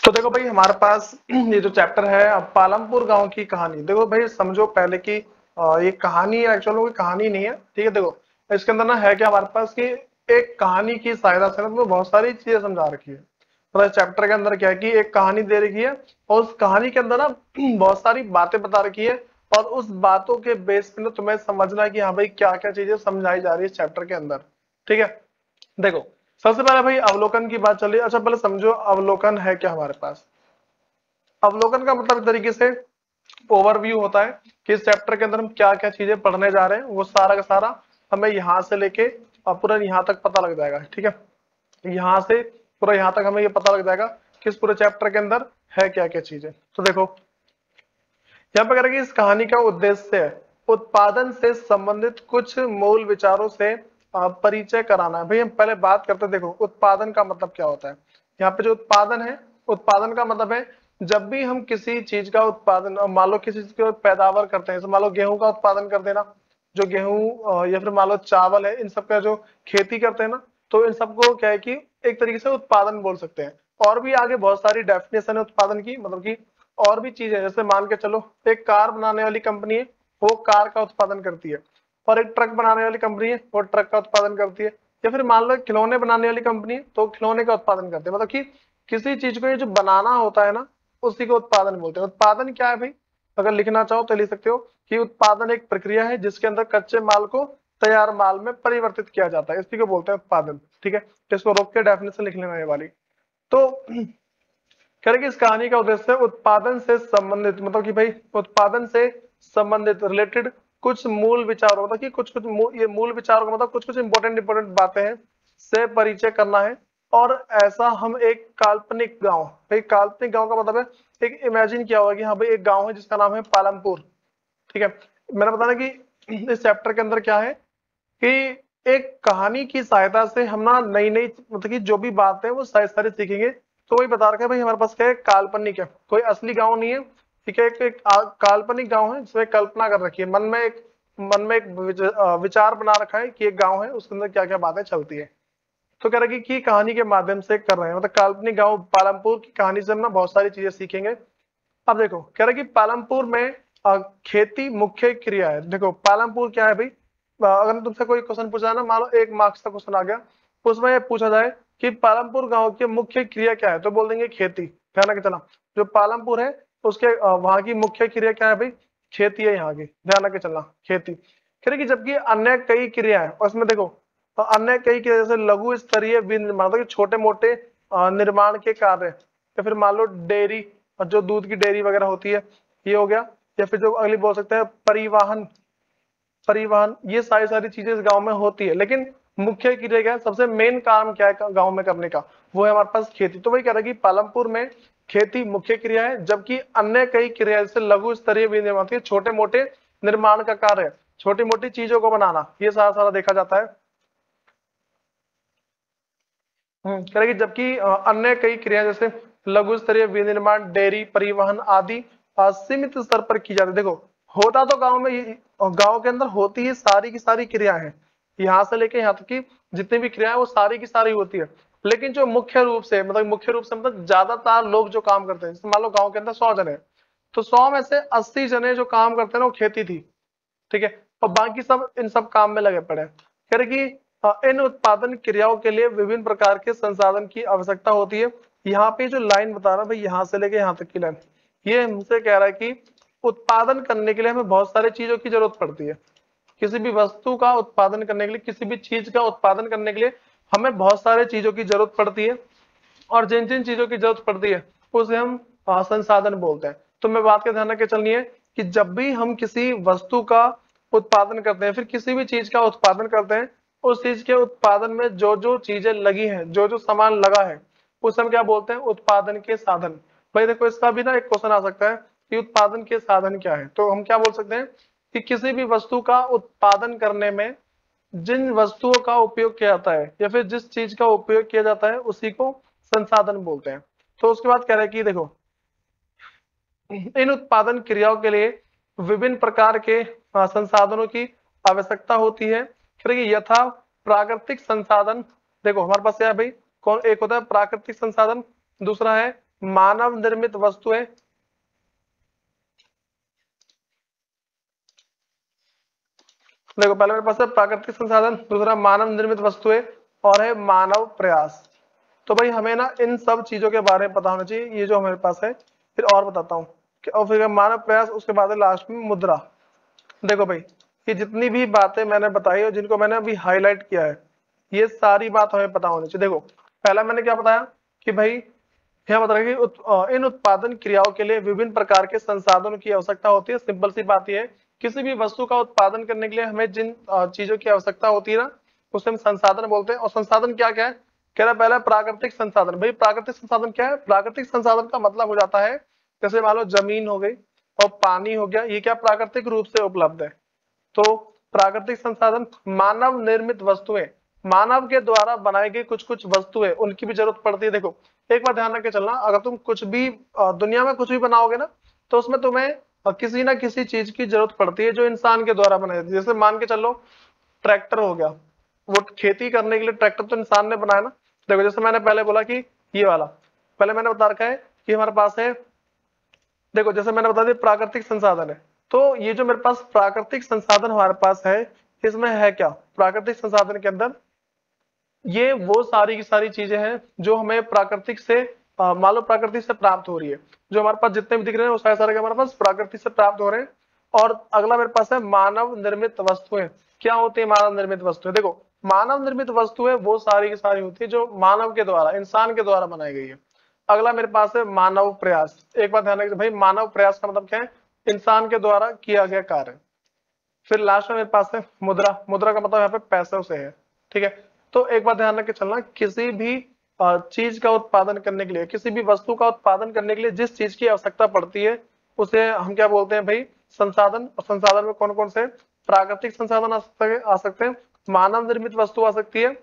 तो देखो भाई हमारे पास ये जो चैप्टर है अब पालमपुर गांव की कहानी। देखो भाई समझो पहले कि ये कहानी एक्चुअल में कोई कहानी नहीं है। ठीक है, देखो इसके अंदर ना है क्या हमारे पास कि एक कहानी की सहायता से ना तुम्हें बहुत सारी चीजें समझा रखी है। मतलब चैप्टर के अंदर क्या है कि एक कहानी दे रखी है और उस कहानी के अंदर ना बहुत सारी बातें बता रखी है और उस बातों के बेस पे ना तुम्हें समझना है कि हाँ भाई क्या क्या चीजें समझाई जा रही है इस चैप्टर के अंदर। ठीक है, देखो सबसे पहले भाई अवलोकन की बात चल रही है। अच्छा पहले समझो अवलोकन है क्या हमारे पास। अवलोकन का मतलब एक तरीके से ओवरव्यू होता है कि इस चैप्टर के अंदर हम क्या क्या चीजें पढ़ने जा रहे हैं, वो सारा का सारा हमें यहाँ से लेके पूरा यहाँ तक पता लग जाएगा। ठीक है, यहाँ से पूरा यहाँ तक हमें ये पता लग जाएगा कि इस पूरे चैप्टर के अंदर है क्या क्या चीजें। तो देखो यहाँ पे कह रहा है कि इस कहानी का उद्देश्य है उत्पादन से संबंधित कुछ मूल विचारों से परिचय कराना है। भाई हम पहले बात करते हैं, देखो उत्पादन का मतलब क्या होता है। यहाँ पे जो उत्पादन है, उत्पादन का मतलब है जब भी हम किसी चीज का उत्पादन, मान लो किसी चीज की पैदावार करते हैं, जैसे मान लो गेहूं का उत्पादन कर देना, जो गेहूं या फिर मान लो चावल है, इन सब का जो खेती करते हैं ना, तो इन सबको क्या है कि एक तरीके से उत्पादन बोल सकते हैं। और भी आगे बहुत सारी डेफिनेशन है उत्पादन की, मतलब की और भी चीजें, जैसे मान के चलो एक कार बनाने वाली कंपनी है, वो कार का उत्पादन करती है, और एक ट्रक बनाने वाली कंपनी है, वो ट्रक का उत्पादन करती है, या फिर मान लो खिलौने बनाने वाली कंपनी है तो खिलौने का उत्पादन करती है। मतलब कि किसी चीज को ये जो बनाना होता है ना, उसी को उत्पादन बोलते हैं। उत्पादन क्या है भाई, अगर लिखना चाहो तो लिख सकते हो कि उत्पादन एक प्रक्रिया है जिसके अंदर कच्चे माल को तैयार माल में परिवर्तित किया जाता है, इसी को बोलते हैं उत्पादन। ठीक है, इसको रोक के डेफिनेशन लिख लेना ये वाली। तो कह रहे कि इस कहानी का उद्देश्य उत्पादन से संबंधित, मतलब कि भाई उत्पादन से संबंधित रिलेटेड कुछ मूल विचारों, मतलब कि कुछ कुछ ये मूल विचारों का मतलब कुछ कुछ इंपॉर्टेंट इंपॉर्टेंट बातें हैं से परिचय करना है। और ऐसा हम एक काल्पनिक गांव, एक काल्पनिक गांव का मतलब है एक इमेजिन किया हुआ कि हाँ भाई एक गांव है जिसका नाम है पालमपुर। ठीक है, मैंने बताया कि इस चैप्टर के अंदर क्या है कि एक कहानी की सहायता से हम ना नई नई, मतलब कि जो भी बातें हैं वो सारी सारी सीखेंगे। तो वही बता रखा है भाई हमारे पास क्या है, काल्पनिक है, कोई असली गांव नहीं है। ठीक है, एक काल्पनिक गांव है जिसमें कल्पना कर रखी है, मन में एक विचार बना रखा है कि एक गांव है, उसके अंदर क्या क्या बातें चलती है। तो कह रहा है कि कहानी के माध्यम से कर रहे हैं, मतलब काल्पनिक गांव पालमपुर की कहानी से हम ना बहुत सारी चीजें सीखेंगे। अब देखो कह रहा है कि पालमपुर में खेती मुख्य क्रिया है। देखो पालमपुर क्या है भाई, अगर तुमसे कोई क्वेश्चन पूछा है ना, मान लो 1 मार्क्स का क्वेश्चन आ गया, उसमें ये पूछा जाए कि पालमपुर गांव की मुख्य क्रिया क्या है, तो बोल देंगे खेती। ध्यान रखे चलना, जो पालमपुर है उसके वहां की मुख्य क्रिया क्या है भाई, खेती है यहाँ की। ध्यान रखे चलना, खेती। कह रहे कि जबकि अन्य कई क्रिया है, उसमें देखो अन्य कई क्रिया जैसे लघु स्तरीय विनिर्माण, मतलब छोटे मोटे निर्माण के कार्य, या फिर मान लो डेयरी, और जो दूध की डेयरी वगैरह होती है ये हो गया, या फिर जो अगली बोल सकते हैं परिवहन, परिवहन, ये सारी सारी चीजें इस गांव में होती है। लेकिन मुख्य क्रिया क्या है, सबसे मेन काम क्या है गांव में करने का, वो है हमारे पास खेती। तो वही कह रहा है कि पालमपुर में खेती मुख्य क्रिया है, जबकि अन्य कई क्रिया जैसे लघु स्तरीय विनिर्माण, छोटे मोटे निर्माण का कार्य है, छोटी मोटी चीजों को बनाना, ये सारा सारा देखा जाता है। कह रहे कि जबकि अन्य कई क्रिया जैसे लघु स्तरीय विनिर्माण, डेयरी, परिवहन आदि सीमित स्तर पर की जाती है। देखो होता तो गांव में गांव के अंदर होती है सारी की सारी क्रियाएं हैं, यहाँ से लेके यहाँ तक की जितनी भी क्रियाएं वो सारी की सारी होती है। लेकिन जो मुख्य रूप से, मतलब ज्यादातर लोग जो काम करते हैं, जैसे मान लो गांव के अंदर 100 जने, तो 100 में से 80 जने जो काम करते हैं ना वो खेती थी। ठीक है, और बाकी सब इन सब काम में लगे पड़े हैं। कह रहे कि इन उत्पादन क्रियाओं के लिए विभिन्न प्रकार के संसाधन की आवश्यकता होती है। यहाँ पे जो लाइन बता रहा भाई, यहाँ से लेके यहाँ तक की लाइन, ये हमसे कह रहा है कि उत्पादन करने के लिए हमें बहुत सारी चीजों की जरूरत पड़ती है। किसी भी वस्तु का उत्पादन करने के लिए, किसी भी चीज का उत्पादन करने के लिए हमें बहुत सारे चीजों की जरूरत पड़ती है। और जिन जिन चीजों की जरूरत पड़ती है उसे हम संसाधन बोलते हैं। तो मैं बात का ध्यान रख के चलनी है कि जब भी हम किसी वस्तु का उत्पादन करते हैं, फिर किसी भी चीज का उत्पादन करते हैं, उस चीज के उत्पादन में जो जो चीजें लगी हैं, जो जो सामान लगा है, उसे हम क्या बोलते हैं, उत्पादन के साधन। भाई देखो इसका भी ना एक क्वेश्चन आ सकता है कि उत्पादन के साधन क्या है, तो हम क्या बोल सकते हैं कि किसी भी वस्तु का उत्पादन करने में जिन वस्तुओं का उपयोग किया जाता है, या फिर जिस चीज का उपयोग किया जाता है, उसी को संसाधन बोलते हैं। तो उसके बाद कह रहे हैं कि देखो इन उत्पादन क्रियाओं के लिए विभिन्न प्रकार के संसाधनों की आवश्यकता होती है। कह रहे हैं कि यथा प्राकृतिक संसाधन, देखो हमारे पास क्या है भाई, कौन, एक होता है प्राकृतिक संसाधन, दूसरा है मानव निर्मित वस्तुएं, देखो पहले मेरे पास है प्राकृतिक संसाधन, दूसरा मानव निर्मित वस्तुएं, और है मानव प्रयास। तो भाई हमें ना इन सब चीजों के बारे में पता होना चाहिए, ये जो हमारे पास है। फिर और बताता हूँ, और फिर मानव प्रयास, उसके बाद है लास्ट में मुद्रा। देखो भाई, ये जितनी भी बातें मैंने बताई और जिनको मैंने अभी हाईलाइट किया है, ये सारी बात हमें पता होनी चाहिए। देखो पहला मैंने क्या बताया कि भाई क्या बता रहा है कि इन उत्पादन क्रियाओं के लिए विभिन्न प्रकार के संसाधनों की आवश्यकता होती है। सिंपल सी बात यह है, किसी भी वस्तु का उत्पादन करने के लिए हमें जिन चीजों की आवश्यकता होती है ना, उसे हम संसाधन बोलते हैं। और संसाधन क्या क्या है, कह रहा पहला प्राकृतिक संसाधन। भाई प्राकृतिक संसाधन क्या है, प्राकृतिक संसाधन का मतलब हो जाता है जैसे मान लो जमीन हो गई और पानी हो गया, ये क्या प्राकृतिक रूप से उपलब्ध है। तो प्राकृतिक संसाधन, मानव निर्मित वस्तुएं, मानव के द्वारा बनाई गई कुछ कुछ वस्तुएं, उनकी भी जरूरत पड़ती है। देखो एक बार ध्यान रख के चलना, अगर तुम कुछ भी दुनिया में कुछ भी बनाओगे ना, तो उसमें तुम्हें किसी ना किसी चीज की जरूरत पड़ती है जो इंसान के द्वारा बनाई जाती है। जैसे मान के चलो ट्रैक्टर हो गया, वो खेती करने के लिए ट्रैक्टर तो इंसान ने बनाया ना। देखो जैसे मैंने पहले बोला कि ये वाला, पहले मैंने बता रखा है कि हमारे पास है, देखो जैसे मैंने बता दिया प्राकृतिक संसाधन है, तो ये जो मेरे पास प्राकृतिक संसाधन हमारे पास है, इसमें है क्या, प्राकृतिक संसाधन के अंदर ये वो सारी की सारी चीजें हैं जो हमें प्राकृतिक से मान लो प्राकृतिक से प्राप्त हो रही है। जो हमारे पास जितने भी दिख रहे हैं वो सारे सारे हमारे पास प्राकृतिक से प्राप्त हो रहे हैं। और अगला मेरे पास है मानव निर्मित वस्तुएं। क्या होती है मानव निर्मित वस्तुएं, देखो मानव निर्मित वस्तुएं वो सारी की सारी होती है जो मानव के द्वारा, इंसान के द्वारा बनाई गई है। अगला मेरे पास है मानव प्रयास। एक बात ध्यान रखिए भाई, मानव प्रयास का मतलब क्या है, इंसान के द्वारा किया गया कार्य। फिर लास्ट में मेरे पास है मुद्रा। मुद्रा का मतलब यहाँ पे पैसों से है, ठीक है। तो एक बात ध्यान रख के चलना, किसी भी चीज का उत्पादन करने के लिए, किसी भी वस्तु का उत्पादन करने के लिए जिस चीज की आवश्यकता पड़ती है, उसे हम क्या बोलते हैं भाई, संसाधन। और संसाधन में कौन कौन से, प्राकृतिक संसाधन आ सकते हैं, मानव निर्मित वस्तु आ सकती है,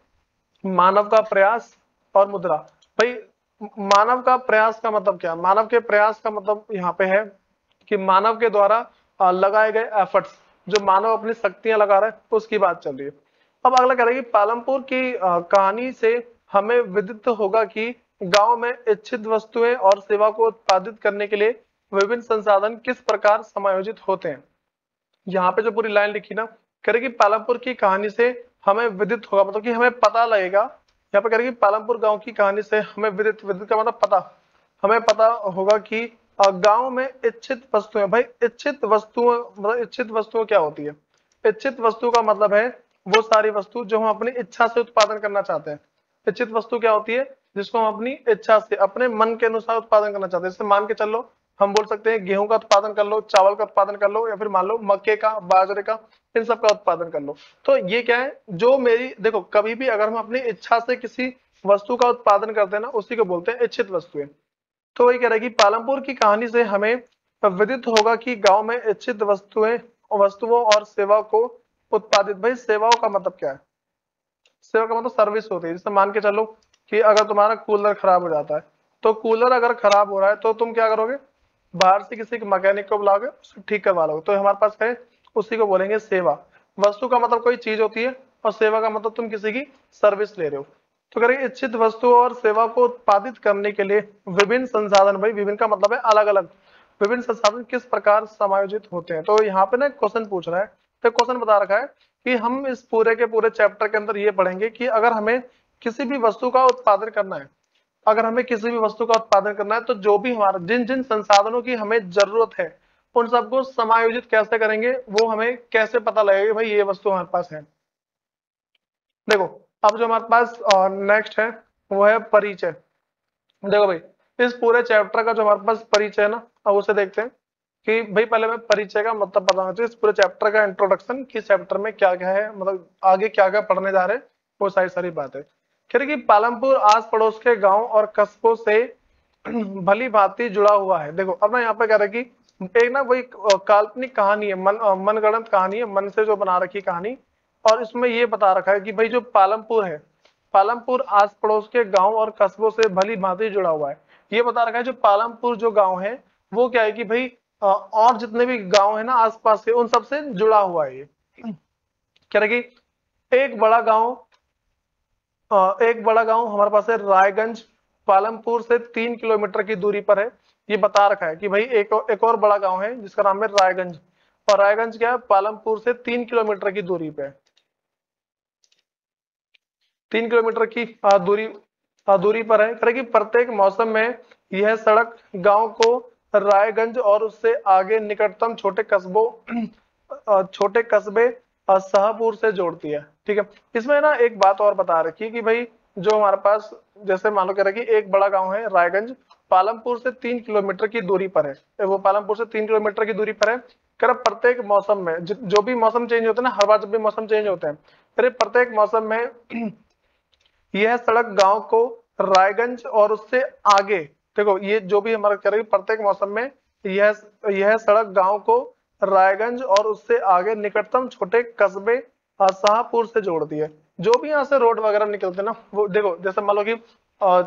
मानव का प्रयास और मुद्रा। भाई मानव का प्रयास का मतलब क्या, मानव के प्रयास का मतलब यहाँ पे है कि मानव के द्वारा लगाए गए एफर्ट्स, जो मानव अपनी शक्तियां लगा रहा है, उसकी बात चल रही है। अब अगला कह रहा है कि पालमपुर की कहानी से हमें विदित होगा कि गांव में इच्छित वस्तुएं और सेवा को उत्पादित करने के लिए विभिन्न संसाधन किस प्रकार समायोजित होते हैं। यहाँ पे जो पूरी लाइन लिखी ना, कह रहे कि पालमपुर की कहानी से हमें विदित होगा, मतलब कि हमें पता लगेगा। यहाँ पे कह रहे कि पालमपुर गांव की कहानी से हमें विदित, विदित का मतलब पता, हमें पता होगा कि गांव में इच्छित वस्तुएं। भाई इच्छित वस्तुएं मतलब इच्छित वस्तुएं क्या होती है, इच्छित वस्तु का मतलब है वो सारी वस्तु जो हम अपनी इच्छा से उत्पादन करना चाहते हैं। इच्छित वस्तु क्या होती है, जिसको हम अपनी इच्छा से, अपने मन के अनुसार उत्पादन करना चाहते हैं। जैसे मान के चल लो, हम बोल सकते हैं गेहूं का उत्पादन कर लो, चावल का उत्पादन कर लो, या फिर मान लो मक्के का, बाजरे का, इन सब का उत्पादन कर लो। तो ये क्या है, जो मेरी, देखो कभी भी अगर हम अपनी इच्छा से किसी वस्तु का उत्पादन करते हैं ना, उसी को बोलते हैं इच्छित वस्तुएं। तो वही कह रहा है कि पालमपुर की कहानी से हमें विदित होगा कि गांव में इच्छित वस्तुओं और सेवा को उत्पादित। भाई सेवाओं का मतलब क्या है, सेवा का मतलब सर्विस होती है। जैसे मान के चलो कि अगर तुम्हारा कूलर खराब हो जाता है, तो कूलर अगर खराब हो रहा है तो तुम क्या करोगे, बाहर से किसी मैकेनिक को बुलाओगे, उसको ठीक करवा लोगे। तो हमारे पास है, उसी को बोलेंगे सेवा। वस्तु का मतलब कोई चीज होती है, और सेवा का मतलब तुम किसी की सर्विस ले रहे हो। तो करेंगे इच्छित वस्तु और सेवा को उत्पादित करने के लिए विभिन्न संसाधन, भाई विभिन्न का मतलब है अलग अलग, विभिन्न संसाधन किस प्रकार समायोजित होते हैं। तो यहाँ पे ना क्वेश्चन पूछ रहा है, तो क्वेश्चन बता रखा है कि हम इस पूरे के पूरे चैप्टर के अंदर ये पढ़ेंगे कि अगर हमें किसी भी वस्तु का उत्पादन करना है, अगर हमें किसी भी वस्तु का उत्पादन करना है, तो जो भी हमारा जिन जिन संसाधनों की हमें जरूरत है, उन सबको समायोजित कैसे करेंगे, वो हमें कैसे पता लगेगा भाई ये वस्तु हमारे पास है। देखो अब जो हमारे पास नेक्स्ट है वो है परिचय। देखो भाई इस पूरे चैप्टर का जो हमारे पास परिचय है ना, अब उसे देखते हैं कि भाई पहले मैं परिचय का मतलब पता होना चाहिए, इस पूरे चैप्टर का इंट्रोडक्शन, कि चैप्टर में क्या क्या है, मतलब आगे क्या क्या पढ़ने जा रहे हैं, वो सारी सारी बातें। कह रहे कि पालमपुर आस पड़ोस के गांव और कस्बों से भली भांति जुड़ा हुआ है। देखो अब ना यहाँ पे कह रहे कि एक ना वही काल्पनिक कहानी है, मनगढ़ंत कहानी है, मन से जो बना रखी कहानी। और इसमें ये बता रखा है कि भाई जो पालमपुर है, पालमपुर आस पड़ोस के गांव और कस्बों से भली भांति जुड़ा हुआ है। ये बता रखा है जो पालमपुर जो गांव है, वो क्या है कि भाई और जितने भी गांव है ना आसपास के, उन सबसे जुड़ा हुआ है। ये कह रहे कि एक बड़ा गांव, एक बड़ा गांव हमारे पास है रायगंज, पालमपुर से 3 किलोमीटर की दूरी पर है। ये बता रखा है कि भाई एक और बड़ा गांव है जिसका नाम है रायगंज, और रायगंज क्या है, पालमपुर से 3 किलोमीटर की दूरी पे है। 3 किलोमीटर की दूरी पर है। करें कि प्रत्येक मौसम में यह सड़क गांव को रायगंज और उससे आगे निकटतम छोटे कस्बे शाहपुर से जोड़ती है। ठीक है, इसमें ना एक बात और बता रखी है कि भाई जो हमारे पास, जैसे मान लो कह रहा है कि एक बड़ा गांव है रायगंज, पालमपुर से 3 किलोमीटर की दूरी पर है। वो पालमपुर से 3 किलोमीटर की दूरी पर है। कह रहा प्रत्येक मौसम में जो भी मौसम चेंज होता है ना, हर बार जब भी मौसम चेंज होते हैं, कह रहे प्रत्येक मौसम में यह सड़क गांव को रायगंज और उससे आगे, देखो ये जो भी हमारा कह रहे हैं प्रत्येक मौसम में यह सड़क गांव को रायगंज और उससे आगे निकटतम छोटे कस्बे शाहपुर से जोड़ती है। जो भी यहाँ से रोड वगैरह निकलते हैं ना, वो देखो जैसे मान लो कि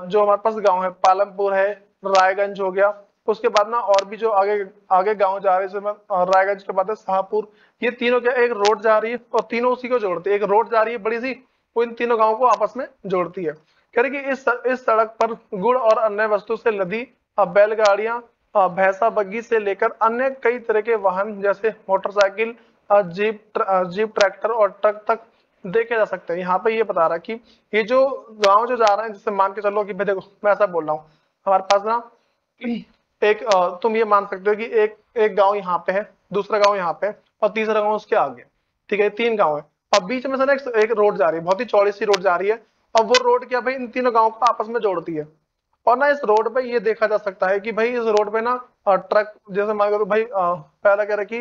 जो हमारे पास गांव है पालमपुर है, रायगंज हो गया, उसके बाद ना और भी जो आगे आगे गांव जा रहे हैं, जैसे रायगंज के बाद है शाहपुर, ये तीनों क्या एक रोड जा रही है और तीनों उसी को जोड़ती है। एक रोड जा रही है बड़ी सी, वो इन तीनों गांवों को आपस में जोड़ती है। कह रहे कि इस सड़क पर गुड़ और अन्य वस्तु से लदी बैलगाड़ियां, भैंसा बग्गी से लेकर अन्य कई तरह के वाहन जैसे मोटरसाइकिल, जीप ट्रैक्टर और ट्रक तक देखे जा सकते हैं। यहाँ पे ये बता रहा है कि ये जो गांव जो जा रहे हैं, जैसे मान के चलो कि भाई देखो मैं ऐसा बोल रहा हूँ, हमारे पास ना एक तुम ये मान सकते हो कि एक गांव यहाँ पे है, दूसरा गांव यहाँ पे है और तीसरा गांव उसके आगे। ठीक है, 3 गांव है और बीच में से ना एक रोड जा रही है, बहुत ही चौड़ी सी रोड जा रही है, और वो रोड क्या भाई इन तीनों गांवों को आपस में जोड़ती है। और ना इस रोड पे ये देखा जा सकता है कि भाई इस रोड पे ना ट्रक, जैसे मान लो भाई पहला कह रहा कि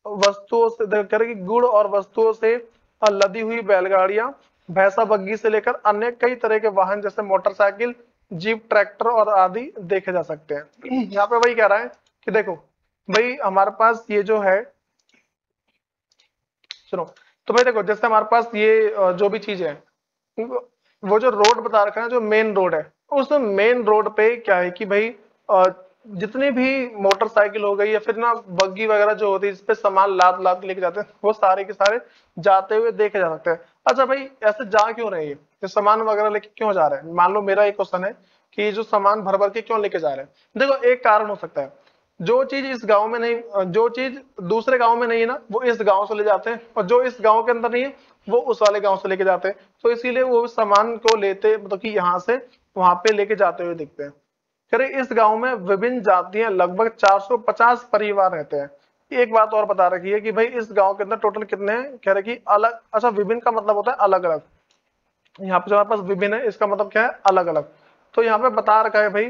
वस्तुओं से, कह रहे कि गुड़ और वस्तुओं से लदी हुई बैलगाड़ियां, भैंसा बग्गी से लेकर अन्य कई तरह के वाहन जैसे मोटरसाइकिल, जीप ट्रैक्टर और आदि देखे जा सकते हैं। यहाँ पे वही कह रहा है कि देखो भाई हमारे पास ये जो है, सुनो, तो भाई देखो जैसे हमारे पास ये जो भी चीज है, वो जो रोड बता रखा है जो मेन रोड है, उस मेन रोड पे क्या है कि भाई जितनी भी मोटरसाइकिल हो गई या फिर ना बग्गी वगैरह जो होती है जिसपे सामान लाद लाद के लेके जाते हैं, वो सारे के सारे जाते हुए देखे जा सकते हैं। अच्छा भाई ऐसे जा क्यों रहे हैं, ये सामान वगैरह लेके क्यों जा रहे हैं? मान लो मेरा एक क्वेश्चन है कि ये जो सामान भर भर के क्यों लेके जा रहे हैं, देखो एक कारण हो सकता है, जो चीज इस गांव में नहीं, जो चीज दूसरे गांव में नहीं है ना, वो इस गांव से ले जाते हैं, और जो इस गांव के अंदर नहीं है वो उस वाले गांव से लेके जाते हैं। तो इसीलिए वो सामान को लेते, मतलब कि यहाँ से वहां पे लेके जाते हुए दिखते हैं। कह रहे इस गांव में विभिन्न जातियां लगभग 450 परिवार रहते हैं। एक बात और बता रखी है कि भाई इस गांव के अंदर टोटल कितने हैं, कह रहे कि अलग, अच्छा विभिन्न का मतलब होता है अलग अलग, यहाँ पे जो हमारे पास विभिन्न है इसका मतलब क्या है, अलग अलग। तो यहाँ पे बता रखा है भाई,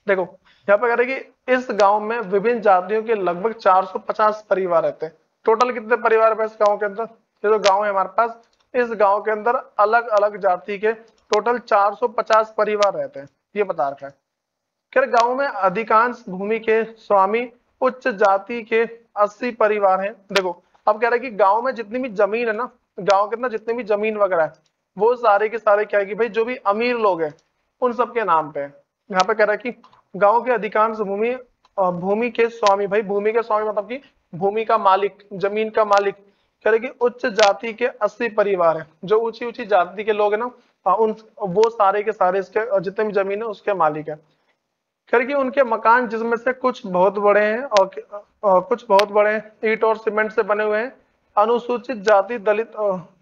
देखो यहाँ पे कह रहे कि इस गांव में विभिन्न जातियों के लगभग 450 परिवार रहते हैं। टोटल कितने परिवार है इस गांव के अंदर, ये जो गांव है हमारे पास, इस गांव के अंदर अलग अलग जाति के टोटल 450 परिवार रहते हैं, ये बता रखा है। खैर गांव में अधिकांश भूमि के स्वामी उच्च जाति के 80 परिवार हैं। देखो अब कह रहा है कि गांव में जितनी भी जमीन है ना, गांव के अंदर जितनी भी जमीन वगैरह है, वो सारे के सारे क्या है कि भाई जो भी अमीर लोग हैं उन सबके नाम पे है। यहाँ पे कह रहा है कि गांव के अधिकांश भूमि के स्वामी, भाई भूमि के स्वामी मतलब कि भूमि का मालिक, जमीन का मालिक, कह रहे कि उच्च जाति के 80 परिवार है, जो ऊंची ऊंची जाति के लोग है ना, उन वो सारे के सारे इसके जितने भी जमीन है उसके मालिक है। करके उनके मकान जिसमें से कुछ बहुत बड़े हैं और कुछ बहुत बड़े हैं, ईंट और सीमेंट से बने हुए हैं, अनुसूचित जाति दलित,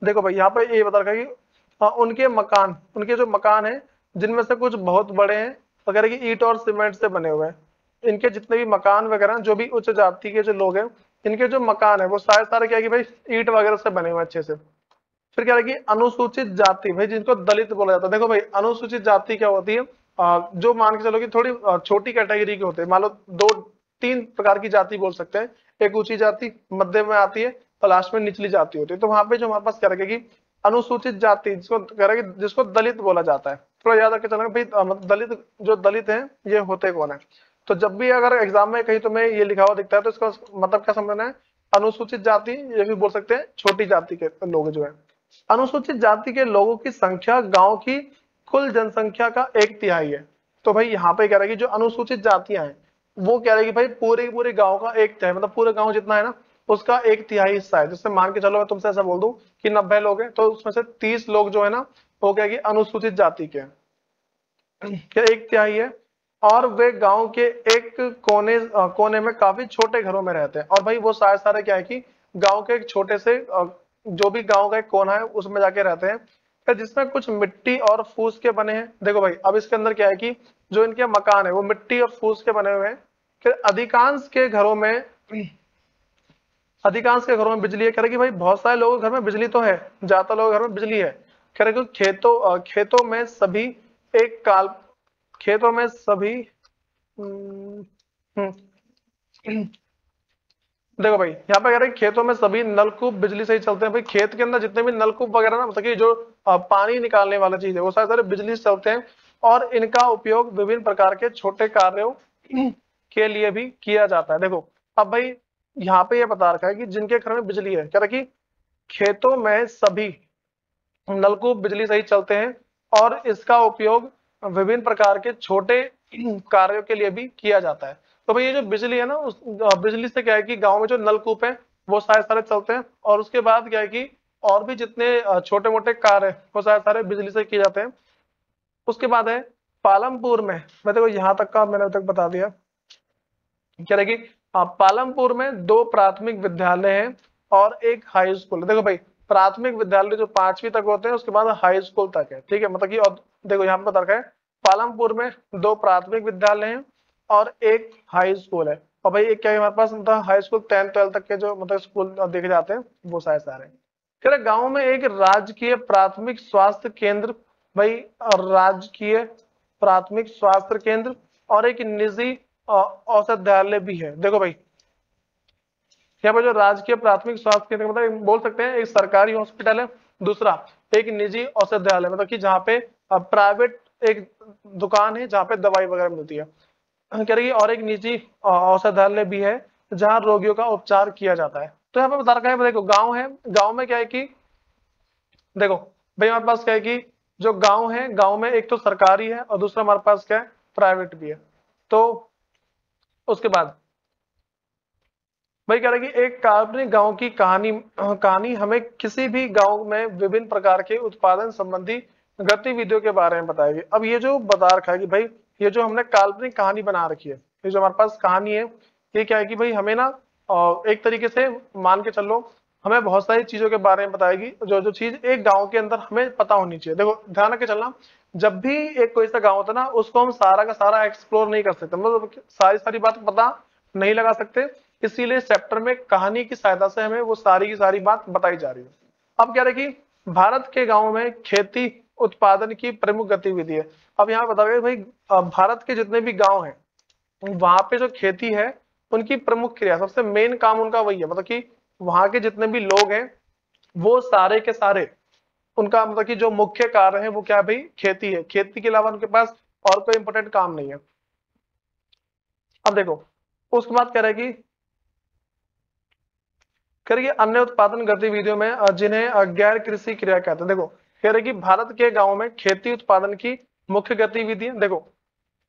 देखो भाई यहाँ पे ये बता रखा है कि उनके मकान, उनके जो मकान हैं जिनमें से कुछ बहुत बड़े हैं, वगैरह की ईंट और सीमेंट से बने हुए हैं। इनके जितने भी मकान वगैरह जो भी उच्च जाति के जो लोग हैं, इनके जो मकान है वो सारे सारे क्या है कि भाई ईंट वगैरह से बने हुए हैं अच्छे से। फिर क्या है कि अनुसूचित जाति, भाई जिनको दलित बोला जाता है। देखो भाई अनुसूचित जाति क्या होती है, जो मान के चलो कि थोड़ी छोटी कैटेगरी के होते हैं, मान लो दो तीन प्रकार की जाति बोल सकते हैं, एक ऊंची जाति, मध्य में आती है और लास्ट में निचली जाति होती है। तो वहां पे जो हमारे पास क्या रखेगी, अनुसूचित जाति जिसको कह रहा है, जिसको दलित बोला जाता है। थोड़ा याद रख के चलना भाई, मतलब दलित जो दलित हैं ये होते कौन है। तो जब भी अगर एग्जाम में कहीं तुम्हें ये लिखा हुआ दिखता है तो इसका मतलब क्या समझना है, अनुसूचित जाति, ये भी बोल सकते हैं छोटी जाति के लोग जो है। अनुसूचित जाति के लोगों की संख्या गांव की कुल जनसंख्या का 1/3 है। तो भाई यहाँ पे कह रहा है कि जो अनुसूचित जातियां हैं वो कह रहे हैं कि भाई पूरे गांव का 1/3, मतलब पूरे गांव जितना है ना उसका 1/3 हिस्सा है। जिससे मान के चलो मैं तुमसे ऐसा बोल दूं कि 90 लोग हैं, तो उसमें से 30 लोग जो है ना वो क्या है कि अनुसूचित जाति के हैं। क्या 1/3 है, और वे गांव के एक कोने में काफी छोटे घरों में रहते हैं। और भाई वो सारे सारे क्या है कि गांव के एक छोटे से जो भी गांव का एक कोना है उसमें जाके रहते हैं, फिर जिसमें कुछ मिट्टी और फूस के बने हैं। देखो भाई अब इसके अंदर क्या है कि जो इनके मकान है वो मिट्टी और फूस के बने हुए हैं। फिर अधिकांश के घरों में बिजली है। कह रहे कि भाई बहुत सारे लोगों के घर में बिजली तो है, ज्यादातर लोगों के घर में बिजली है। कह रहे कि खेतों में सभी एक काल खेतों में सभी हम्म, हम्म, देखो भाई यहाँ पे कह रहे हैं खेतों में सभी नलकूप बिजली से ही चलते हैं। भाई खेत के अंदर जितने भी नलकूप वगैरह ना, मतलब कि जो पानी निकालने वाला चीज है वो सारे सारे बिजली से चलते हैं, और इनका उपयोग विभिन्न प्रकार के छोटे कार्यों के लिए भी किया जाता है। देखो अब भाई यहाँ पे ये बता रखा है कि जिनके घर में बिजली है, कह रहा कि खेतों में सभी नलकूप बिजली से ही चलते हैं, और इसका उपयोग विभिन्न प्रकार के छोटे कार्यों के लिए भी किया जाता है। तो भाई ये जो बिजली है ना, उस बिजली से क्या है कि गांव में जो नलकूप है वो सारे सारे चलते हैं, और उसके बाद क्या है कि और भी जितने छोटे मोटे कार्य है वो सारे सारे बिजली से किए जाते हैं। उसके बाद है पालमपुर में, मैं देखो यहाँ तक का मैंने अभी तक बता दिया। क्या रहेगी, पालमपुर में 2 प्राथमिक विद्यालय हैं और एक हाई स्कूल है। देखो भाई प्राथमिक विद्यालय जो 5वीं तक होते हैं, उसके बाद हाई स्कूल तक है, ठीक है। मतलब कि और देखो यहाँ पे बता रखा है पालमपुर में 2 प्राथमिक विद्यालय हैं और एक हाई स्कूल है। और भाई एक क्या है हमारे पास, मतलब हाई स्कूल 10th 12th तक के जो मतलब स्कूल देखे जाते हैं वो सारे सारे हैं। फिर गांव में एक राजकीय प्राथमिक स्वास्थ्य केंद्र, भाई राजकीय प्राथमिक स्वास्थ्य केंद्र और एक निजी औषधालय भी है। देखो भाई यहाँ पर जो राजकीय प्राथमिक स्वास्थ्य केंद्र मतलब बोल सकते हैं एक सरकारी हॉस्पिटल है, दूसरा एक निजी औषधालय, मतलब कि जहाँ पे प्राइवेट एक दुकान है जहाँ पे दवाई वगैरह मिलती है, कह रही है, और एक निजी औषधालय भी है जहाँ रोगियों का उपचार किया जाता है। तो यहाँ पे बता रखा है, देखो गाँव है, गाँव में क्या है कि देखो भाई हमारे पास क्या है कि जो गाँव है, गाँव में एक तो सरकारी है और दूसरा हमारे पास क्या है प्राइवेट भी है। तो उसके बाद भाई कह रहा है कि एक काल्पनिक गांव की कहानी हमें किसी भी गांव में विभिन्न प्रकार के उत्पादन संबंधी गतिविधियों के बारे में बताएगी। अब ये जो बता रखा है कि भाई ये जो हमने काल्पनिक कहानी बना रखी है, ये जो हमारे पास कहानी है, ये क्या है कि भाई हमें ना एक तरीके से मान के चलो, हमें बहुत सारी चीजों के बारे में बताएगी जो जो चीज एक गाँव के अंदर हमें पता होनी चाहिए। देखो ध्यान रख के चलना, जब भी एक कोई सा गाँव होता है ना, उसको हम सारा का सारा एक्सप्लोर नहीं कर सकते, मतलब सारी सारी बात पता नहीं लगा सकते। इसीलिए इस चैप्टर में कहानी की सहायता से हमें वो सारी की सारी बात बताई जा रही है। अब क्या रहे कि भारत के गांव में खेती उत्पादन की प्रमुख गतिविधि है। अब यहाँ बता रहे भाई भारत के जितने भी गांव हैं वहां पे जो खेती है उनकी प्रमुख क्रिया, सबसे मेन काम उनका वही है, मतलब कि वहां के जितने भी लोग हैं वो सारे के सारे उनका मतलब कि जो मुख्य कार्य है वो क्या है भाई खेती है, खेती के अलावा उनके पास और कोई इंपोर्टेंट काम नहीं है। अब देखो उसके बाद क्या रहेगी, कह रही है अन्य उत्पादन गतिविधियों में जिन्हें गैर कृषि क्रिया कहते हैं। देखो कह रही कि भारत के गांव में खेती उत्पादन की मुख्य गतिविधियां, देखो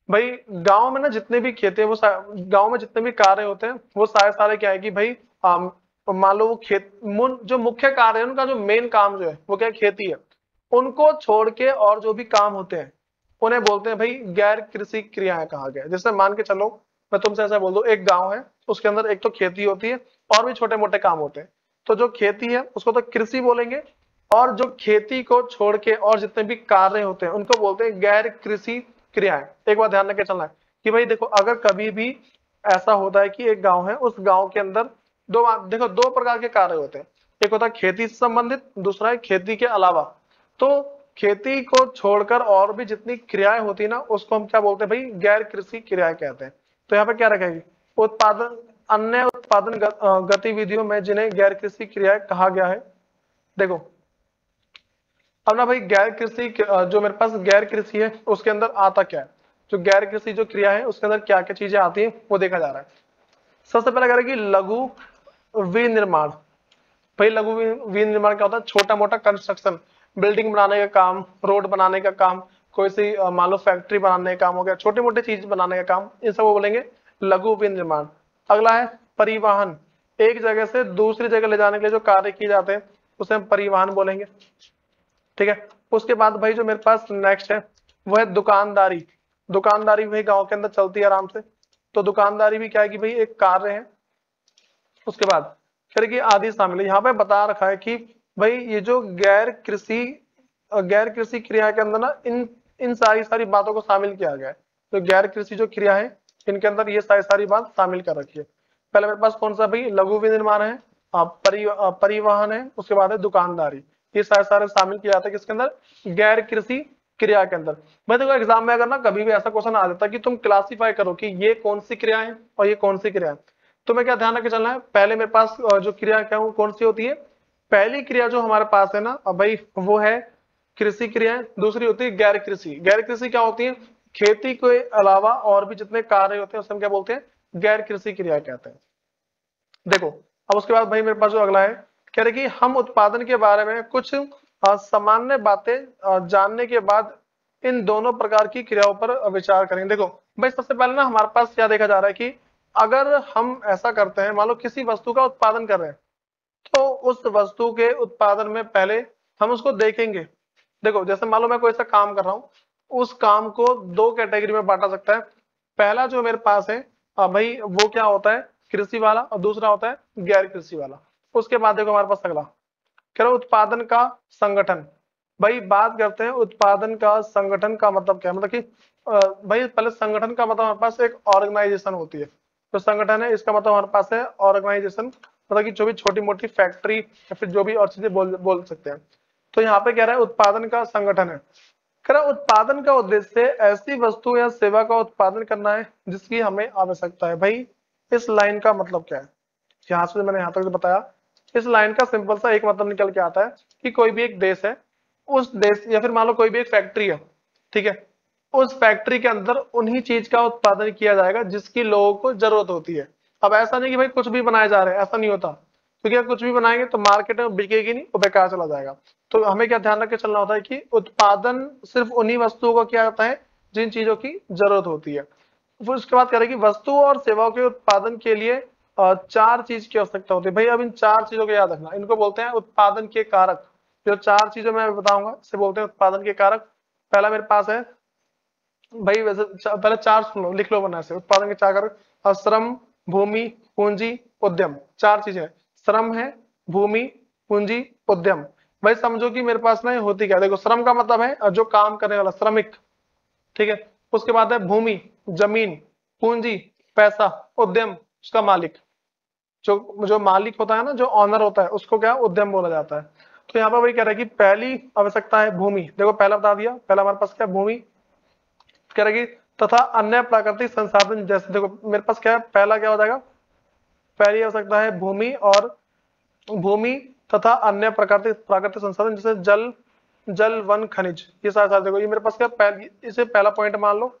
भाई गांव में ना जितने भी खेती है वो गांव में जितने भी कार्य होते हैं वो सारे सारे क्या है कि भाई मान लो वो जो मुख्य कार्य है उनका जो मेन काम जो है वो क्या है खेती है, उनको छोड़ के और जो भी काम होते हैं उन्हें बोलते हैं भाई गैर कृषि क्रियाएं कहा गया। जैसे मान के चलो मैं तुमसे ऐसा बोल दूं, एक गांव है उसके अंदर एक तो खेती होती है और भी छोटे मोटे काम होते हैं, तो जो खेती है उसको तो कृषि बोलेंगे, और जो खेती को छोड़ के और जितने भी कार्य होते हैं उनको बोलते हैं गैर कृषि क्रियाएं। एक बात ध्यान रखे चलना है कि भाई देखो अगर कभी भी ऐसा होता है कि एक गांव है, उस गांव के अंदर देखो 2 प्रकार के कार्य होते हैं, एक होता है खेती से संबंधित, दूसरा है खेती के अलावा। तो खेती को छोड़कर और भी जितनी क्रियाएं होती है ना उसको हम क्या बोलते हैं भाई गैर कृषि क्रियाएं कहते हैं। तो यहाँ पे क्या रखेगी, उत्पादन अन्य उत्पादन गतिविधियों में जिन्हें गैर कृषि क्रियाएं कहा गया है। देखो अब ना भाई गैर कृषि जो मेरे पास गैर कृषि है उसके अंदर आता क्या है, जो गैर कृषि जो क्रिया है उसके अंदर क्या क्या चीजें आती हैं वो देखा जा रहा है। सबसे पहले कह रहा है कि लघु विनिर्माण। भाई लघु विनिर्माण क्या होता है, छोटा मोटा कंस्ट्रक्शन, बिल्डिंग बनाने का काम, रोड बनाने का काम, कोई सी मान लो फैक्ट्री बनाने का काम हो गया, छोटे मोटे चीज बनाने का काम, इन सब को बोलेंगे लघु विनिर्माण। अगला है परिवहन, एक जगह से दूसरी जगह ले जाने के लिए जो कार्य किए जाते हैं उसे हम परिवहन बोलेंगे, ठीक है। उसके बाद भाई जो मेरे पास नेक्स्ट है वो है दुकानदारी। दुकानदारी भाई गांव के अंदर चलती है आराम से, तो दुकानदारी भी क्या है कि भाई एक कार्य है। उसके बाद फिर कि आदि शामिल है। यहाँ पे बता रखा है कि भाई ये जो गैर कृषि क्रिया के अंदर ना इन इन सारी बातों को शामिल किया गया है। तो गैर कृषि जो क्रिया है इनके अंदर ये सारी बात शामिल कर रखी है। पहले मेरे पास कौन सा भाई लघु विनिर्माण है, परिवहन है, उसके बाद है दुकानदारी। ये सारे शामिल किया जाता है किसके अंदर, गैर कृषि क्रिया के अंदर। मैं देखो एग्जाम में अगर ना कभी भी ऐसा क्वेश्चन आ जाता है कि तुम क्लासीफाई करो कि ये कौन सी क्रिया है और ये कौन सी क्रिया है, तो मैं क्या ध्यान रख के चलना है, पहले मेरे पास जो क्रिया क्या कौन सी होती है, पहली क्रिया जो हमारे पास है ना अब भाई वो है कृषि क्रियाएं। दूसरी होती है गैर कृषि। गैर कृषि क्या होती है, खेती के अलावा और भी जितने कार्य होते हैं उसे हम क्या बोलते हैं, गैर कृषि क्रिया कहते हैं। देखो अब उसके बाद भाई मेरे पास जो अगला है, कह रहे कि हम उत्पादन के बारे में कुछ सामान्य बातें जानने के बाद इन दोनों प्रकार की क्रियाओं पर विचार करेंगे। देखो भाई सबसे पहले ना हमारे पास क्या देखा जा रहा है कि अगर हम ऐसा करते हैं, मान लो किसी वस्तु का उत्पादन कर रहे हैं, तो उस वस्तु के उत्पादन में पहले हम उसको देखेंगे। देखो जैसे मान लो मैं कोई सा काम कर रहा हूँ, उस काम को दो कैटेगरी में बांटा सकता है। पहला जो मेरे पास है भाई वो क्या होता है, कृषि वाला, और दूसरा होता है गैर कृषि वाला। उसके बाद देखो हमारे पास अगला कह रहा उत्पादन का संगठन। भाई बात करते हैं उत्पादन का संगठन का मतलब क्या है, मतलब कि भाई पहले संगठन का मतलब हमारे पास एक ऑर्गेनाइजेशन होती है। तो संगठन है इसका मतलब हमारे पास है ऑर्गेनाइजेशन, मतलब कि जो भी छोटी मोटी फैक्ट्री या फिर जो भी और चीजें बोल सकते हैं। तो यहाँ पे कह रहा है उत्पादन का संगठन है। कह रहा उत्पादन का उद्देश्य ऐसी वस्तु या सेवा का उत्पादन करना है जिसकी हमें आवश्यकता है। भाई इस लाइन का मतलब क्या है, यहाँ से मैंने यहाँ तक बताया, इस लाइन का सिंपल सा एक मतलब निकल के आता है कि कोई भी एक देश है, उस देश या फिर मान लो कोई भी एक फैक्ट्री है, ठीक है, उस फैक्ट्री के अंदर उन्हीं चीज का उत्पादन किया जाएगा जिसकी लोगों को जरूरत होती है। अब ऐसा नहीं कि भाई कुछ भी बनाए जा रहे हैं, ऐसा नहीं होता, क्योंकि अगर कुछ भी बनाएंगे तो मार्केट में बिकेगी नहीं, वो बेकार चला जाएगा। तो हमें क्या ध्यान रख के चलना होता है कि उत्पादन सिर्फ उन्हीं वस्तुओं का किया जाता है जिन चीजों की जरूरत होती है। फिर उसके बाद करेगी वस्तु और सेवाओं के उत्पादन के लिए चार चीज की आवश्यकता होती है। भाई अब इन चार चीजों को याद रखना, इनको बोलते हैं उत्पादन के कारक। जो चार चीजें मैं बताऊंगा इसे बोलते हैं उत्पादन के कारक। पहला मेरे पास है भाई वैसे पहले चार सुन लो, लिख लो वरना से, उत्पादन के चार कारक श्रम, भूमि, पूंजी, उद्यम। चार चीजें, श्रम है, भूमि, पूंजी, उद्यम। भाई समझो कि मेरे पास ना ये होती क्या, देखो श्रम का मतलब है जो काम करने वाला श्रमिक, ठीक है। उसके बाद है भूमि, जमीन, पूंजी, पैसा, उद्यम उसका मालिक। जो जो मालिक होता है ना, जो ऑनर होता है, उसको क्या उद्यम बोला जाता है। तो यहाँ पर वही कह रहा है कि पहली आवश्यकता है भूमि। देखो पहला बता दिया, पहला हमारे पास क्या भूमि, कह रहा है कि तथा अन्य प्राकृतिक संसाधन, जैसे देखो मेरे पास क्या है, पहला क्या हो जाएगा, पहली आवश्यकता है भूमि, और भूमि तथा अन्य प्राकृतिक प्राकृतिक संसाधन जैसे जल वन खनिज, ये सारे देखो ये मेरे पास क्या इसे पहला पॉइंट मान लो।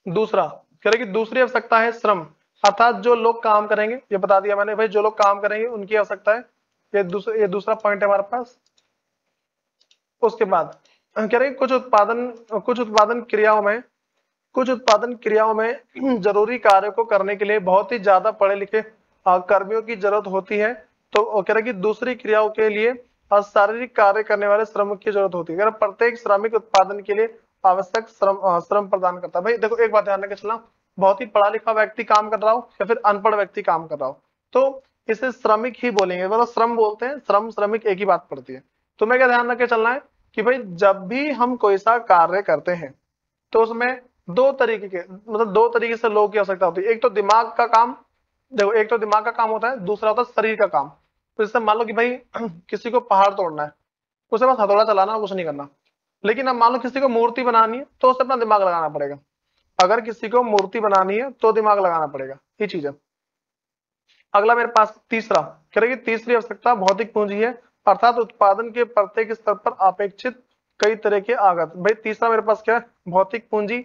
दूसरा कह रहे कि दूसरी आवश्यकता है श्रम, अर्थात जो लोग काम करेंगे, ये बता दिया मैंने भाई, जो लोग काम करेंगे उनकी आवश्यकता है। ये दूसरा पॉइंट है हमारे पास। उसके बाद कह रहे कुछ उत्पादन क्रियाओं में जरूरी कार्यों को करने के लिए बहुत ही ज्यादा पढ़े लिखे कर्मियों की जरूरत होती है। तो कह रहे कि दूसरी क्रियाओं के लिए शारीरिक कार्य करने वाले श्रमिक की जरूरत होती है। प्रत्येक श्रमिक उत्पादन के लिए आवश्यक श्रम प्रदान करता है। भाई देखो एक बात ध्यान रखना चलना, बहुत ही पढ़ा लिखा व्यक्ति काम कर रहा हो या फिर अनपढ़ व्यक्ति काम कर रहा हो, तो इसे श्रमिक ही बोलेंगे, मतलब श्रम बोलते हैं, श्रम श्रमिक एक ही बात पड़ती है। तो मैं क्या ध्यान रख के चलना है कि भाई जब भी हम कोई सा कार्य करते हैं तो उसमें दो तरीके से लोगों की आवश्यकता होती है। एक तो दिमाग का काम, देखो एक तो दिमाग का काम होता है, दूसरा होता है शरीर का काम। तो जैसे मान लो कि भाई किसी को पहाड़ तोड़ना है, उसे बस हथौड़ा चलाना, कुछ नहीं करना। लेकिन अब मान लो किसी को मूर्ति बनानी है तो उसे अपना दिमाग लगाना पड़ेगा। अगर किसी को मूर्ति बनानी है तो दिमाग लगाना पड़ेगा, ये चीज है। अगला मेरे पास तीसरा कह रहे कि तीसरी आवश्यकता भौतिक पूंजी है, अर्थात उत्पादन के प्रत्येक स्तर पर अपेक्षित कई तरह के आगत। भाई तीसरा मेरे पास क्या है, भौतिक पूंजी।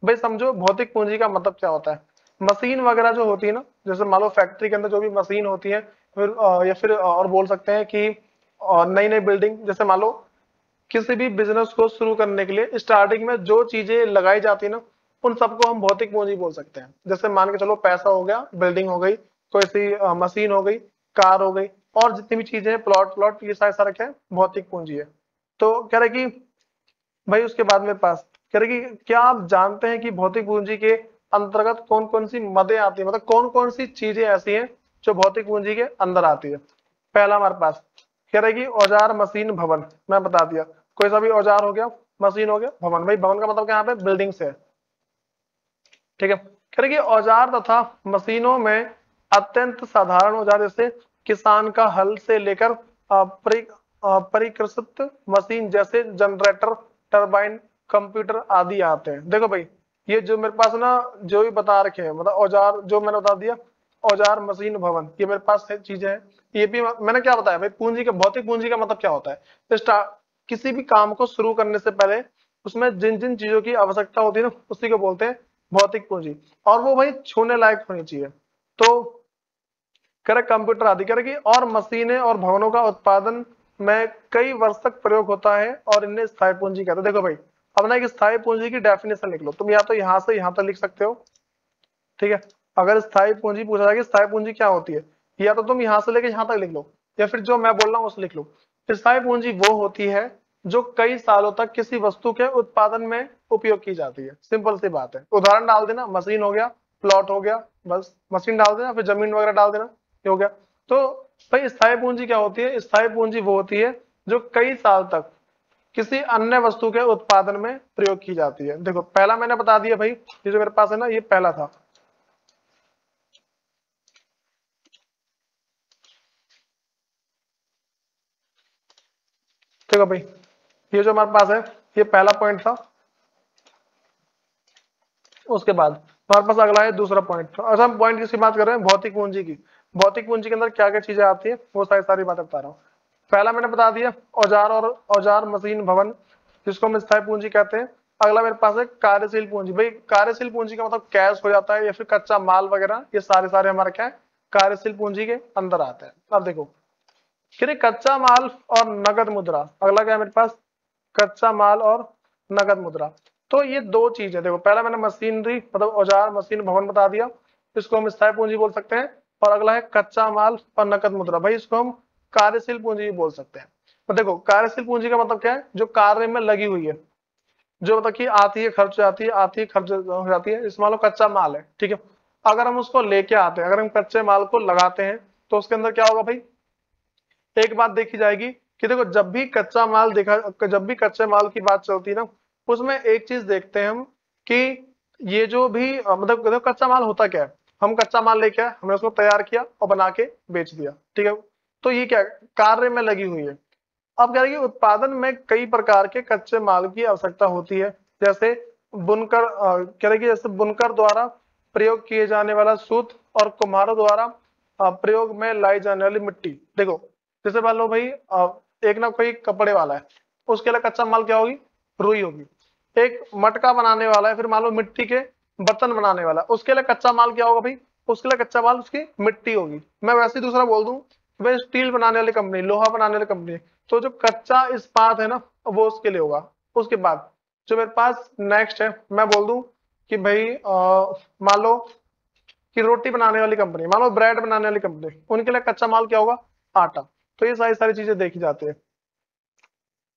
भाई समझो भौतिक पूंजी का मतलब क्या होता है, मशीन वगैरह जो होती है ना, जैसे मान लो फैक्ट्री के अंदर जो भी मशीन होती है, फिर या फिर और बोल सकते हैं कि नई नई बिल्डिंग, जैसे मान लो किसी भी बिजनेस को शुरू करने के लिए स्टार्टिंग में जो चीजें लगाई जाती है ना, उन सबको हम भौतिक पूंजी बोल सकते हैं। जैसे मान के चलो पैसा हो गया, बिल्डिंग हो गई, कोई सी मशीन हो गई, कार हो गई, और जितनी भी चीजें प्लॉट प्लॉट, ये सारे सारे क्या है, भौतिक पूंजी है। तो कह रहे कि भाई उसके बाद में पास कह रहे कि क्या आप जानते हैं कि भौतिक पूंजी के अंतर्गत कौन कौन सी मदें आती है, मतलब कौन कौन सी चीजें ऐसी हैं जो भौतिक पूंजी के अंदर आती है। पहला हमारे पास कह रहे कि औजार, मशीन, भवन, मैं बता दिया। कोई सा भी औजार हो गया, मशीन हो गया, भवन। भाई भवन का मतलब क्या, यहाँ पे बिल्डिंग से है, ठीक है। कह रहे कि औजार तथा मशीनों में अत्यंत साधारण औजार जैसे किसान का हल से लेकर परिष्कृत मशीन जैसे जनरेटर, टरबाइन, कंप्यूटर आदि आते हैं। देखो भाई ये जो मेरे पास ना जो भी बता रखे हैं, मतलब औजार जो मैंने बता दिया, औजार, मशीन, भवन, ये मेरे पास है चीजें हैं। ये भी मैंने क्या बताया भाई, पूंजी का, भौतिक पूंजी का मतलब क्या होता है, किसी भी काम को शुरू करने से पहले उसमें जिन जिन चीजों की आवश्यकता होती है ना, उसी को बोलते हैं भौतिक पूंजी। और वो भाई छूने लायक होनी चाहिए। तो करे कंप्यूटर आदि, करे कि और मशीनें और भवनों का उत्पादन में कई वर्ष तक प्रयोग होता है और इन्हें स्थायी पूंजी कहते हैं। देखो भाई अब ना एक स्थायी पूंजी की डेफिनेशन लिख लो तुम, या तो यहां से यहां तक लिख सकते हो, ठीक है। अगर स्थायी पूंजी पूछा जाए कि स्थायी पूंजी क्या होती है, या तो तुम यहां से लेके यहां तक लिख लो, या फिर जो मैं बोल रहा हूँ उसे लिख लो। स्थायी पूंजी वो होती है जो कई सालों तक किसी वस्तु के उत्पादन में उपयोग की जाती है। सिंपल सी बात है, उदाहरण डाल देना, मशीन हो गया, प्लॉट हो गया, बस मशीन डाल देना, फिर जमीन वगैरह डाल देना, ये हो गया। तो भाई स्थायी पूंजी क्या होती है, स्थायी पूंजी वो होती है जो कई साल तक किसी अन्य वस्तु के उत्पादन में प्रयोग की जाती है। देखो पहला मैंने बता दिया भाई, ये जो मेरे पास है ना, ये पहला था। देखो भाई ये जो हमारे पास है, ये पहला पॉइंट था। उसके बाद हमारे पास अगला है दूसरा पॉइंट। अच्छा हम पॉइंट किसकी बात कर रहे हैं, भौतिक पूंजी की। भौतिक पूंजी के अंदर क्या क्या चीजें आती है वो सारी सारी बातें बता रहा हूँ। पहला मैंने बता दिया औजार, और औजार, मशीन, भवन, जिसको हम स्थायी पूंजी कहते हैं। अगला मेरे पास है कार्यशील पूंजी। भाई कार्यशील पूंजी का मतलब कैश हो जाता है या फिर कच्चा माल वगैरह, ये सारे सारे हमारे क्या है, कार्यशील पूंजी के अंदर आते हैं। अब देखो फिर कच्चा माल और नगद मुद्रा, अगला क्या है मेरे पास, कच्चा माल और नगद मुद्रा। तो ये दो चीज है। देखो पहला मैंने मशीनरी मतलब औजार, मशीन, भवन बता दिया, इसको हम स्थायी पूंजी बोल सकते हैं। और अगला है कच्चा माल और नकद मुद्रा, भाई इसको हम कार्यशील पूंजी भी बोल सकते हैं। तो देखो कार्यशील पूंजी का मतलब क्या है, जो कार्य में लगी हुई है, जो मतलब कि आती है खर्च जाती है, आती है खर्च हो जाती है। इस मान लो कच्चा माल है, ठीक है। अगर हम उसको लेके आते हैं, अगर हम कच्चे माल को लगाते हैं, तो उसके अंदर क्या होगा भाई, एक बात देखी जाएगी कि देखो जब भी कच्चा माल देखा, जब भी कच्चे माल की बात चलती है ना, उसमें एक चीज देखते हैं हम कि ये जो भी मतलब देखो कच्चा माल होता क्या है, हम कच्चा माल लेके आए, हमने उसको तैयार किया और बना के बेच दिया, ठीक है। तो ये क्या है, कार्य में लगी हुई है। अब कह रहे हैं कि उत्पादन में कई प्रकार के कच्चे माल की आवश्यकता होती है, जैसे बुनकर कह रहे हैं कि जैसे बुनकर द्वारा प्रयोग किए जाने वाला सूत और कुम्हारों द्वारा प्रयोग में लाई जाने वाली मिट्टी। देखो जैसे मान लो भाई एक ना कोई कपड़े वाला है, उसके लिए कच्चा माल क्या होगी, रुई होगी। एक मटका बनाने वाला है, फिर मान लो मिट्टी के बर्तन बनाने वाला, उसके लिए कच्चा माल क्या होगा भाई, उसके लिए कच्चा माल उसकी मिट्टी होगी। मैं वैसे ही दूसरा बोल दूं, भाई स्टील बनाने वाली कंपनी, लोहा बनाने वाली कंपनी, तो जो कच्चा इस्पात है ना, वो उसके लिए होगा। उसके बाद जो मेरे पास नेक्स्ट है, मैं बोल दूं कि भाई मान लो कि रोटी बनाने वाली कंपनी, मान लो ब्रेड बनाने वाली कंपनी, उनके लिए कच्चा माल क्या होगा, आटा। तो ये सारी सारी चीजें देखी जाती है।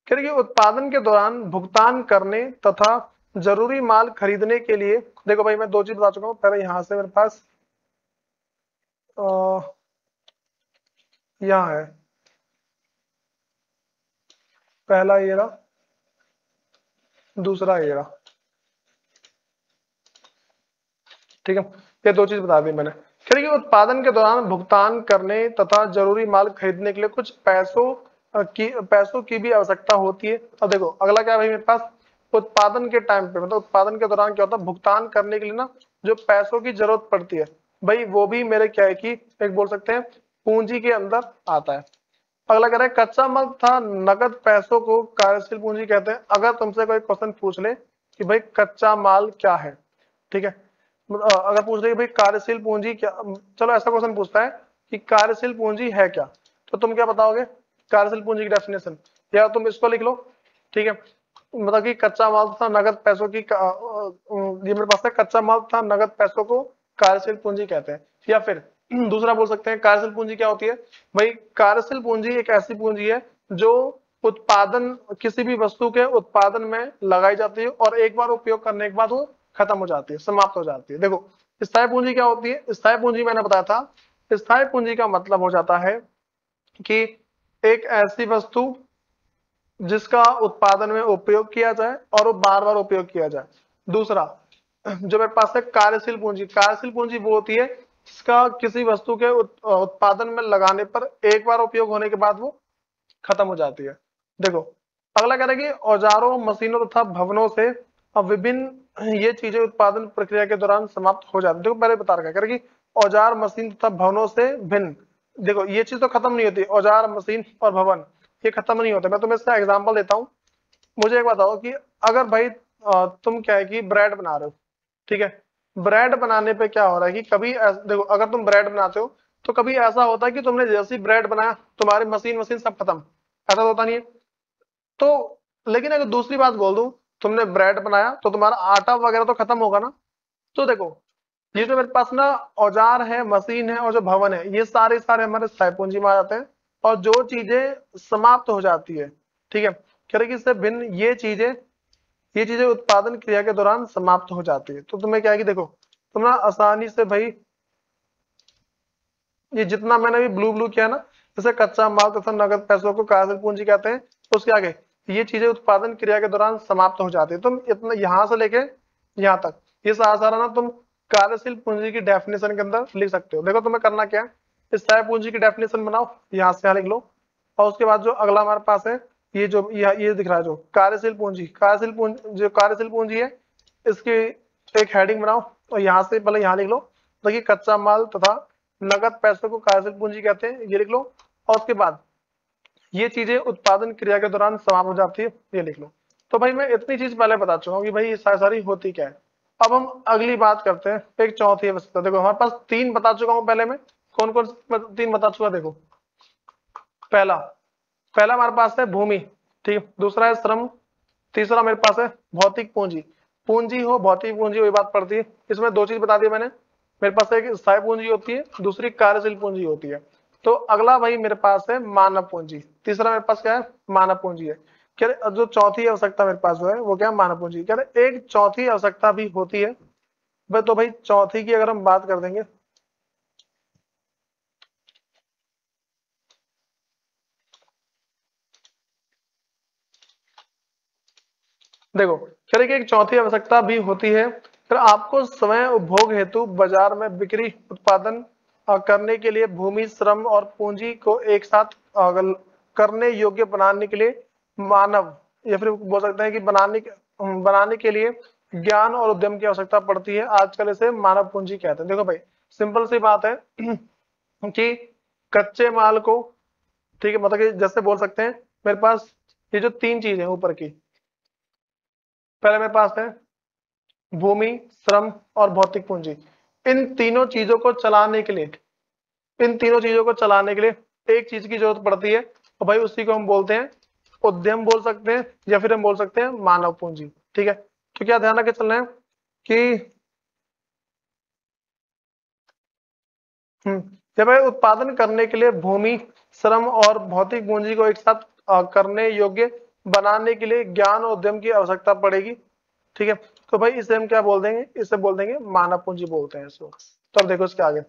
फिर ये उत्पादन के दौरान भुगतान करने तथा जरूरी माल खरीदने के लिए, देखो भाई मैं दो चीज बता चुका हूँ। पहले यहां से मेरे पास यहाँ है, पहला ये रहा, दूसरा ये रहा, ठीक है। ये दो चीज बता दी मैंने। फिर ये उत्पादन के दौरान भुगतान करने तथा जरूरी माल खरीदने के लिए कुछ पैसों की भी आवश्यकता होती है। अब देखो अगला क्या है भाई मेरे पास, उत्पादन के टाइम पे मतलब उत्पादन के दौरान क्या होता है, भुगतान करने के लिए ना जो पैसों की जरूरत पड़ती है, भाई वो भी मेरे क्या है कि एक बोल सकते हैं पूंजी के अंदर आता है। अगला कह रहा है कच्चा माल था नकद पैसों को कार्यशील पूंजी कहते हैं। अगर तुमसे कोई क्वेश्चन पूछ ले कि भाई कच्चा माल क्या है, ठीक है, अगर पूछ रहे भाई कार्यशील पूंजी क्या, चलो ऐसा क्वेश्चन पूछता है कि कार्यशील पूंजी है क्या, तो तुम क्या बताओगे कार्यशील पूंजी की डेफिनेशन, या तुम इसको लिख लो, ठीक है। मतलब कि कच्चा माल था नगद पैसों की ये मेरे पास है, कच्चा माल था नगद पैसों को कार्यशील पूंजी कहते हैं। या फिर दूसरा बोल सकते हैं कार्यशील पूंजी क्या होती है, भाई कार्यशील पूंजी एक ऐसी पूंजी है जो उत्पादन किसी भी वस्तु के उत्पादन में लगाई जाती है और एक बार उपयोग करने के बाद वो खत्म हो जाती है, समाप्त हो जाती है। देखो स्थायी पूंजी क्या होती है? स्थायी पूंजी मैंने बताया था, स्थायी पूंजी का मतलब हो जाता है कि एक ऐसी वस्तु जिसका उत्पादन में उपयोग किया जाए और वो बार बार उपयोग किया जाए। दूसरा जो मेरे पास है कार्यशील पूंजी, कार्यशील पूंजी वो होती है जिसका किसी वस्तु के उत्पादन में लगाने पर एक बार उपयोग होने के बाद वो खत्म हो जाती है। देखो अगला कह रहा है कि औजारों, मशीनों तथा भवनों से अब विभिन्न ये चीजें उत्पादन प्रक्रिया के दौरान समाप्त हो जाती है। देखो पहले बता रखा है कह रहा है कि औजार, मशीन तथा भवनों से भिन्न। देखो ये चीज तो खत्म नहीं होती, औजार, मशीन और भवन ये खत्म नहीं होता। मैं तुम्हें इसका एग्जांपल देता हूँ। मुझे एक बताओ कि अगर भाई तुम क्या है कि ब्रेड बना रहे हो, ठीक है, ब्रेड बनाने पे क्या हो रहा है कि कभी देखो अगर तुम ब्रेड बनाते हो तो कभी ऐसा होता है कि तुमने जैसी ब्रेड बनाया तुम्हारी मशीन मशीन सब खत्म, ऐसा तो होता नहीं है। तो लेकिन अगर दूसरी बात बोल दूं, तुमने ब्रेड बनाया तो तुम्हारा आटा वगैरह तो खत्म होगा ना। तो देखो ये जो मेरे पास ना औजार है, मशीन है और जो भवन है, ये सारे सारे हमारे स्थायी पूंजी में आ जाते हैं। और जो चीजें समाप्त हो जाती है, ठीक है, कह रहे कि इससे भिन्न ये चीजें उत्पादन क्रिया के दौरान समाप्त हो जाती है। तो तुम्हें क्या है कि देखो तुम ना आसानी से भाई ये जितना मैंने अभी ब्लू ब्लू किया ना, जैसे कच्चा माल तथा नगद पैसों को कार्यशील पूंजी कहते हैं, उसके आगे ये चीजें उत्पादन क्रिया के दौरान समाप्त हो जाती है। तुम इतना यहां से लेके यहाँ तक ये सारा सारा ना तुम कार्यशील पूंजी की डेफिनेशन के अंदर लिख सकते हो। देखो तुम्हें करना क्या है, स्थायी पूंजी की डेफिनेशन बनाओ, यहाँ से यहाँ लिख लो। और उसके बाद जो अगला हमारे पास है ये जो ये दिख रहा है जो कार्यशील पूंजी, जो कार्यशील पूंजी है इसकी एक हेडिंग बनाओ और यहाँ से पहले यहाँ लिख लो देखिए कच्चा माल तथा नगद पैसों को कार्यशील पूंजी कहते हैं, ये लिख लो। और उसके बाद ये चीजें उत्पादन क्रिया के दौरान समाप्त हो जाती है, ये लिख लो। तो भाई मैं इतनी चीज पहले बता चुका हूँ कि भाई ये सारी होती क्या है। अब हम अगली बात करते हैं, एक चौथी अवस्था। देखो हमारे पास तीन बता चुका हूँ पहले में, कौन कौन तीन बता चुका। देखो पहला पहला हमारे पास है भूमि, ठीक है, दूसरा है श्रम, तीसरा मेरे पास है भौतिक पूंजी। पूंजी हो भौतिक पूंजी हो ये बात पड़ती है। इसमें दो चीज बता दी मैंने, मेरे पास एक स्थायी पूंजी होती है, दूसरी कार्यशील पूंजी होती है। तो अगला भाई मेरे पास है मानव पूंजी, तीसरा मेरे पास क्या है मानव पूंजी है। क्या जो चौथी आवश्यकता मेरे पास जो है वो क्या है मानव पूंजी। क्या एक चौथी आवश्यकता भी होती है भाई। तो भाई चौथी की अगर हम बात कर देंगे, देखो कह रहे कि एक चौथी आवश्यकता भी होती है, फिर आपको स्वयं उपभोग हेतु बाजार में बिक्री उत्पादन करने के लिए भूमि, श्रम और पूंजी को एक साथ करने योग्य बनाने के लिए मानव, या फिर बोल सकते हैं कि बनाने के लिए ज्ञान और उद्यम की आवश्यकता पड़ती है। आजकल इसे मानव पूंजी कहते हैं। देखो भाई सिंपल सी बात है कि कच्चे माल को, ठीक है, मतलब कि जैसे बोल सकते हैं मेरे पास ये जो तीन चीज है ऊपर की, पहले मेरे पास है भूमि, श्रम और भौतिक पूंजी। इन तीनों चीजों को चलाने के लिए इन तीनों चीजों को चलाने के लिए एक चीज की जरूरत पड़ती है, तो भाई उसी को हम बोलते हैं उद्यम बोल सकते हैं या फिर हम बोल सकते हैं मानव पूंजी। ठीक है, तो क्या ध्यान रखे चलना है कि जब भाई उत्पादन करने के लिए भूमि, श्रम और भौतिक पूंजी को एक साथ करने योग्य बनाने के लिए ज्ञान और उद्यम की आवश्यकता पड़ेगी। ठीक है, तो भाई इसे हम क्या बोल देंगे, इसे बोल देंगे मानव पूंजी बोलते हैं इसको। तो अब देखो इसके आगे,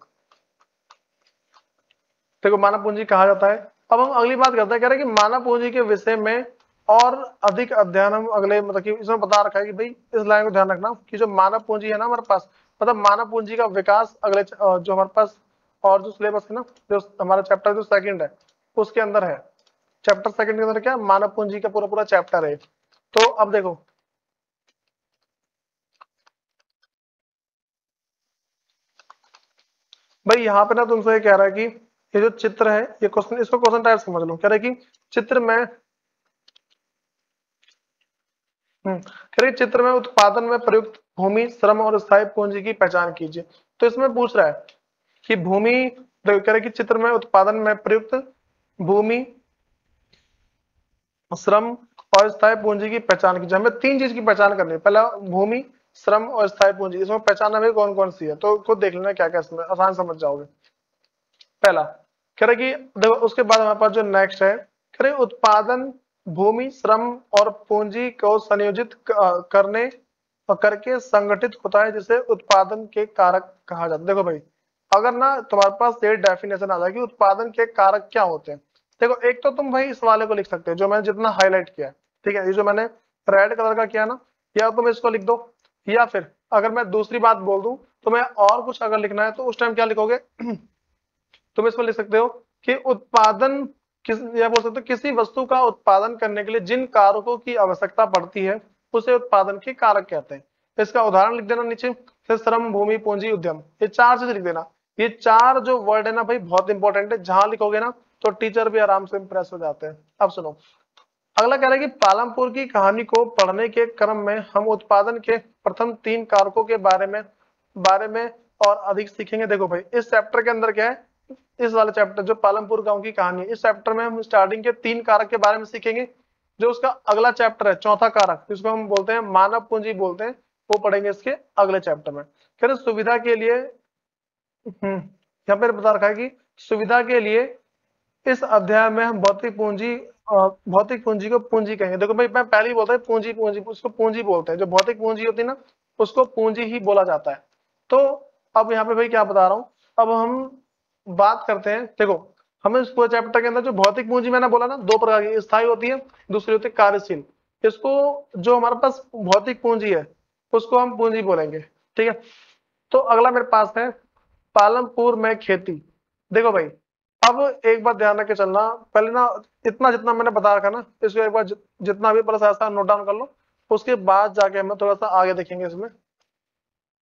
देखो मानव पूंजी कहा जाता है। अब हम अगली बात करते हैं, कह रहे हैं कि मानव पूंजी के विषय में और अधिक अध्ययन हम अगले मतलब कि इसमें बता रखा है कि भाई इस लाइन को ध्यान रखना कि जो मानव पूंजी है ना हमारे पास, मतलब मानव पूंजी का विकास अगले जो हमारे पास और जो सिलेबस है ना, जो हमारा चैप्टर जो सेकंड है उसके अंदर है। चैप्टर सेकंड के अंदर क्या मानव पूंजी का पूरा पूरा चैप्टर है। तो अब देखो भाई यहाँ पे ना तुमसे ये कह रहा है कि ये जो चित्र है ये क्वेश्चन, इसको क्वेश्चन टाइप समझ लो। कह रहा है कि चित्र में कह रही चित्र में उत्पादन में प्रयुक्त भूमि, श्रम और स्थायी पूंजी की पहचान कीजिए। तो इसमें पूछ रहा है कि भूमि, कह रहे कि चित्र में उत्पादन में प्रयुक्त भूमि, श्रम और स्थायी पूंजी की पहचान कीजिए। हमें तीन चीज की पहचान करनी है, पहला भूमि, श्रम और स्थायी पूंजी। इसमें पहचान हमें कौन कौन सी है तो खुद देख लेना क्या क्या इसमें आसान समझ जाओगे। पहला कह रहे कि देखो उसके बाद हमारे पास जो नेक्स्ट है, कह रहे उत्पादन भूमि, श्रम और पूंजी को संयोजित करने करके संगठित होता है, जिसे उत्पादन के कारक कहा जाता है। देखो भाई, अगर ना तुम्हारे पास ये डेफिनेशन आ जाए कि उत्पादन के कारक क्या होते हैं, देखो एक तो तुम भाई इस वाले को लिख सकते हो जो मैंने जितना हाईलाइट किया है, ठीक है, ये जो मैंने रेड कलर का किया ना, या तुम इसको लिख दो, या फिर अगर मैं दूसरी बात बोल दूं तो मैं और कुछ अगर लिखना है तो उस टाइम क्या लिखोगे तुम इसमें लिख सकते हो कि उत्पादन किस, या बोल सकते हो किसी वस्तु का उत्पादन करने के लिए जिन कारकों की आवश्यकता पड़ती है उसे उत्पादन के कारक कहते हैं। इसका उदाहरण लिख देना नीचे, फिर श्रम, भूमि, पूंजी, उद्यम, ये चार चीज लिख देना। ये चार जो वर्ड है ना भाई बहुत इंपॉर्टेंट है, जहां लिखोगे ना तो टीचर भी आराम से इंप्रेस हो जाते हैं। अब सुनो, अगला कह रहा है कि पालमपुर की कहानी को पढ़ने के क्रम में हम उत्पादन के प्रथम तीन कारकों के बारे में और अधिक सीखेंगे। देखो भाई, इस चैप्टर के अंदर क्या है, इस वाले चैप्टर जो पालमपुर गांव की कहानी है, इस चैप्टर में हम स्टार्टिंग के तीन कारक के बारे में सीखेंगे। जो उसका अगला चैप्टर है, चौथा कारक, जिसको हम बोलते हैं मानव पूंजी बोलते हैं, वो पढ़ेंगे इसके अगले चैप्टर में। कह रहे सुविधा के लिए, यहाँ पर बता रखा है कि सुविधा के लिए इस अध्याय में हम भौतिक पूंजी को पूंजी कहेंगे। देखो भाई, मैं पहले ही बोलता है पूंजी पूंजी, उसको पूंजी बोलते हैं। जो भौतिक पूंजी होती है ना, उसको पूंजी ही बोला जाता है। तो अब यहाँ पे भाई क्या बता रहा हूँ, अब हम बात करते हैं। देखो, हमें इस पूरे चैप्टर के अंदर जो भौतिक पूंजी मैंने बोला ना, दो प्रकार की, स्थायी होती है, दूसरी होती है कार्यशील। इसको जो हमारे पास भौतिक पूंजी है उसको हम पूंजी बोलेंगे, ठीक है। तो अगला मेरे पास है पालमपुर में खेती। देखो भाई, अब एक बात ध्यान रख के चलना, पहले ना इतना जितना मैंने बता रखा ना, इसको एक बार जितना भी बड़ा सा नोट डाउन कर लो, उसके बाद जाके हम थोड़ा सा आगे देखेंगे इसमें।